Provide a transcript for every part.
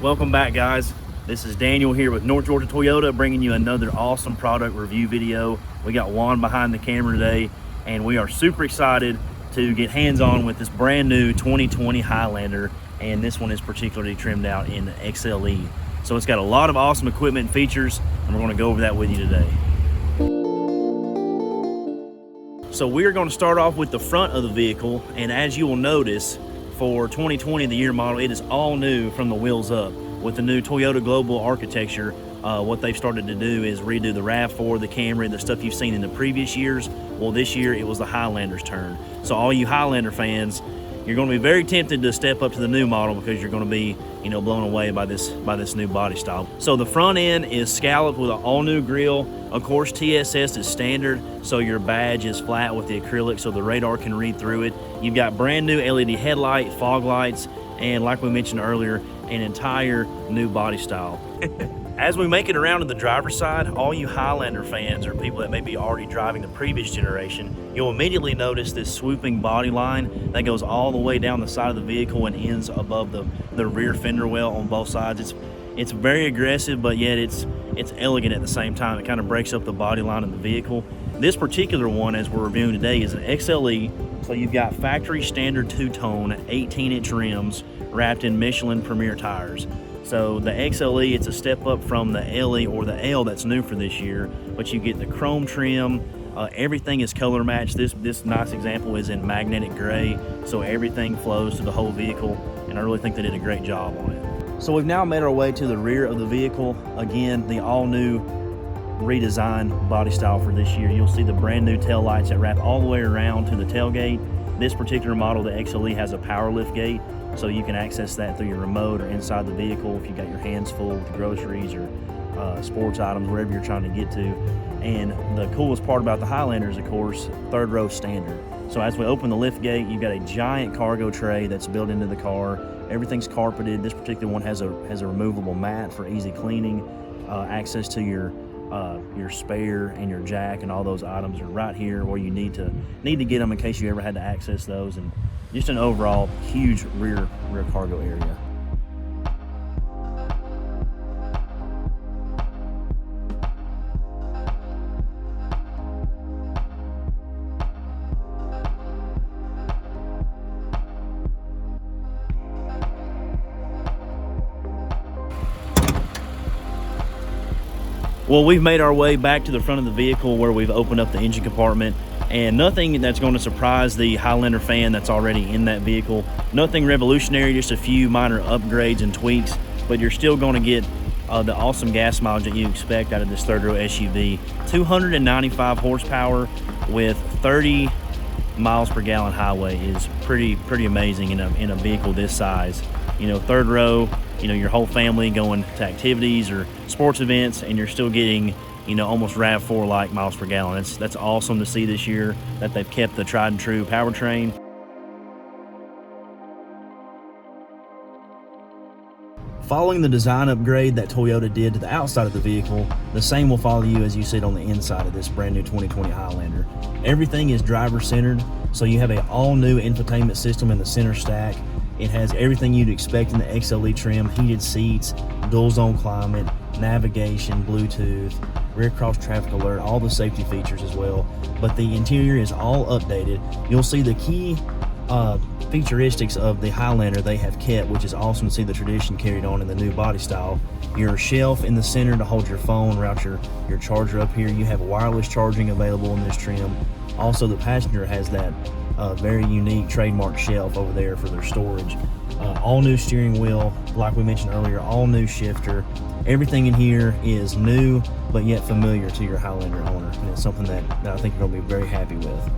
Welcome back, guys. This is Daniel here with North Georgia Toyota, bringing you another awesome product review video. We got Juan behind the camera today, and we are super excited to get hands-on with this brand new 2020 Highlander, and this one is particularly trimmed out in XLE. So it's got a lot of awesome equipment and features, and we're going to go over that with you today. So we are going to start off with the front of the vehicle, and as you will notice, for 2020, the year model, it is all new from the wheels up. With the new Toyota Global architecture, what they've started to do is redo the RAV4, the Camry, the stuff you've seen in the previous years. Well, this year it was the Highlander's turn. So all you Highlander fans, you're going to be very tempted to step up to the new model because you're going to be, blown away by this new body style. So the front end is scalloped with an all-new grille. Of course, TSS is standard, so your badge is flat with the acrylic so the radar can read through it. You've got brand new LED headlight, fog lights, and like we mentioned earlier, an entire new body style. As we make it around to the driver's side, all you Highlander fans or people that may be already driving the previous generation, you'll immediately notice this swooping body line that goes all the way down the side of the vehicle and ends above the rear fender well on both sides. It's very aggressive, but yet it's elegant at the same time. It kind of breaks up the body line of the vehicle. This particular one, as we're reviewing today, is an XLE. So you've got factory standard two-tone 18-inch rims wrapped in Michelin Premier tires. So the XLE, it's a step up from the LE or the L that's new for this year, but you get the chrome trim. Everything is color matched. This nice example is in magnetic gray, so everything flows to the whole vehicle, and I really think they did a great job on it. So we've now made our way to the rear of the vehicle. Again, the all-new redesigned body style for this year. You'll see the brand new tail lights that wrap all the way around to the tailgate. This particular model, the XLE, has a power lift gate, so you can access that through your remote or inside the vehicle if you've got your hands full with groceries or sports items, wherever you're trying to get to. And the coolest part about the Highlander is, of course, third row standard. So as we open the lift gate, you've got a giant cargo tray that's built into the car. Everything's carpeted. This particular one has a removable mat for easy cleaning. Access to your spare and your jack and all those items are right here where you need to get them in case you ever had to access those, and just an overall huge rear cargo area. Well, we've made our way back to the front of the vehicle where we've opened up the engine compartment, and nothing that's going to surprise the Highlander fan that's already in that vehicle. Nothing revolutionary, just a few minor upgrades and tweaks, but you're still going to get the awesome gas mileage that you expect out of this third row SUV. 295 horsepower with 30 miles per gallon highway is pretty amazing in a vehicle this size. Third row, your whole family going to activities or sports events, and you're still getting, almost RAV4 like miles per gallon. That's awesome to see this year that they've kept the tried and true powertrain. Following the design upgrade that Toyota did to the outside of the vehicle, the same will follow you as you sit on the inside of this brand new 2020 Highlander. Everything is driver centered, so you have an all new infotainment system in the center stack. It has everything you'd expect in the XLE trim: heated seats, dual zone climate, navigation, Bluetooth, rear cross traffic alert, all the safety features as well. But the interior is all updated. You'll see the key featuristics of the Highlander they have kept, which is awesome to see the tradition carried on in the new body style. Your shelf in the center to hold your phone, route your charger up here. You have wireless charging available in this trim. Also, the passenger has that very unique trademark shelf over there for their storage. All new steering wheel, like we mentioned earlier, all new shifter. Everything in here is new, but yet familiar to your Highlander owner, and it's something that I think you're going to be very happy with.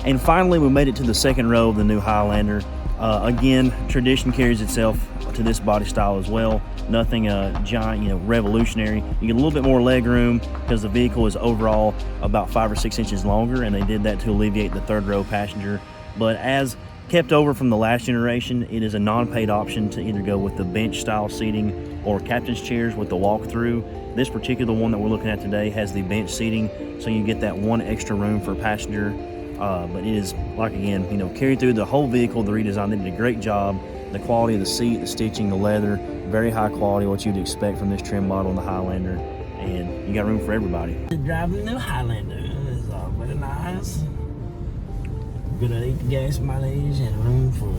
And finally, we made it to the second row of the new Highlander. Again, tradition carries itself to this body style as well. Nothing giant, revolutionary. You get a little bit more leg room because the vehicle is overall about 5 or 6 inches longer, and they did that to alleviate the third row passenger. But as kept over from the last generation, it is a non-paid option to either go with the bench style seating or captain's chairs with the walk-through. This particular one that we're looking at today has the bench seating, so you get that one extra room for a passenger. But it is, like, again, carried through the whole vehicle, the redesign. They did a great job The quality of the seat, the stitching, the leather, very high quality, what you'd expect from this trim model in the Highlander. And you got room for everybody. Driving the new Highlander is very nice. Good 8 gas mileage and room for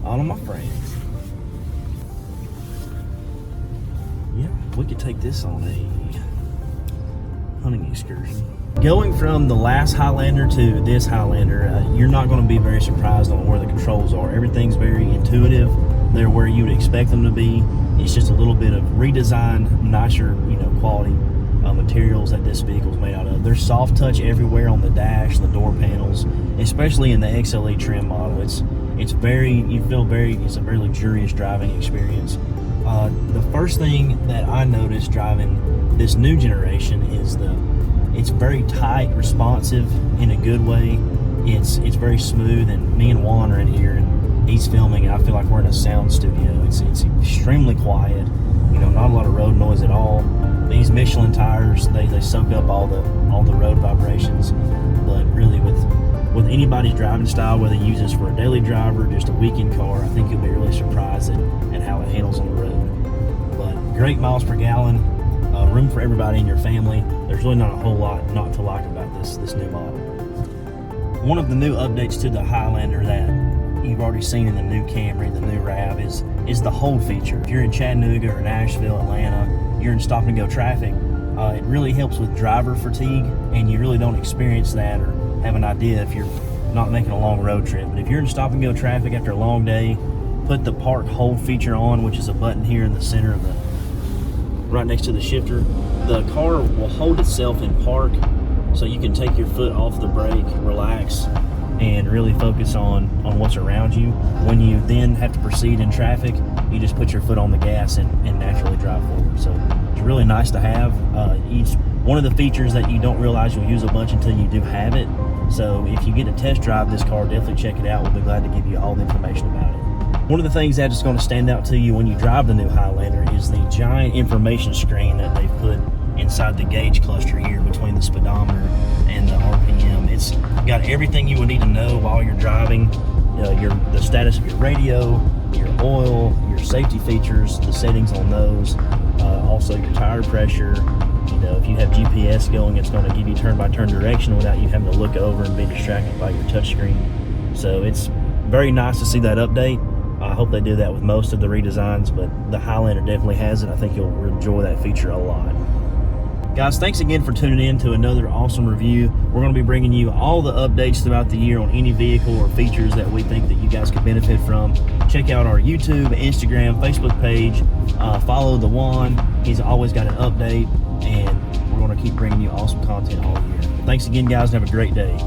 all of my friends. Yeah, we could take this on a hunting excursion. Going from the last Highlander to this Highlander, you're not going to be very surprised on where the controls are. Everything's very intuitive. They're where you would expect them to be. It's just a little bit of redesign, nicer, quality materials that this vehicle is made out of. There's soft touch everywhere on the dash, the door panels, especially in the XLE trim model. It's a very luxurious driving experience. The first thing that I noticed driving this new generation is it's very tight, responsive in a good way. It's very smooth, and me and Juan are in here and he's filming, and I feel like we're in a sound studio. It's extremely quiet, not a lot of road noise at all. These Michelin tires, they soak up all the road vibrations, but really with anybody's driving style, whether you use this for a daily drive or just a weekend car, I think you'll be really surprised at how it handles on the road. But great miles per gallon, room for everybody in your family. There's really not a whole lot not to like about this new model. One of the new updates to the Highlander that you've already seen in the new Camry, the new RAV, is the hold feature. If you're in Chattanooga or Nashville, Atlanta, you're in stop and go traffic, it really helps with driver fatigue, and you really don't experience that or have an idea if you're not making a long road trip. But if you're in stop and go traffic after a long day, put the park hold feature on, which is a button here in the center of right next to the shifter. The car will hold itself in park, so you can take your foot off the brake, relax, and really focus on what's around you. When you then have to proceed in traffic, you just put your foot on the gas and naturally drive forward. So it's really nice to have. One of the features that you don't realize you'll use a bunch until you do have it. So if you get a test drive this car, definitely check it out. We'll be glad to give you all the information about it. One of the things that is going to stand out to you when you drive the new Highlander is the giant information screen that they've put inside the gauge cluster here between the speedometer and the RPM. It's got everything you would need to know while you're driving, the status of your radio, your oil, your safety features, the settings on those, also your tire pressure. If you have GPS going, it's going to give you turn-by-turn direction without you having to look over and be distracted by your touchscreen. So it's very nice to see that update. I hope they do that with most of the redesigns, but the Highlander definitely has it. I think you'll enjoy that feature a lot. Guys, thanks again for tuning in to another awesome review. We're going to be bringing you all the updates throughout the year on any vehicle or features that we think that you guys could benefit from. Check out our YouTube, Instagram, Facebook page. Follow the Juan. He's always got an update, and we're going to keep bringing you awesome content all year. Thanks again, guys, and have a great day.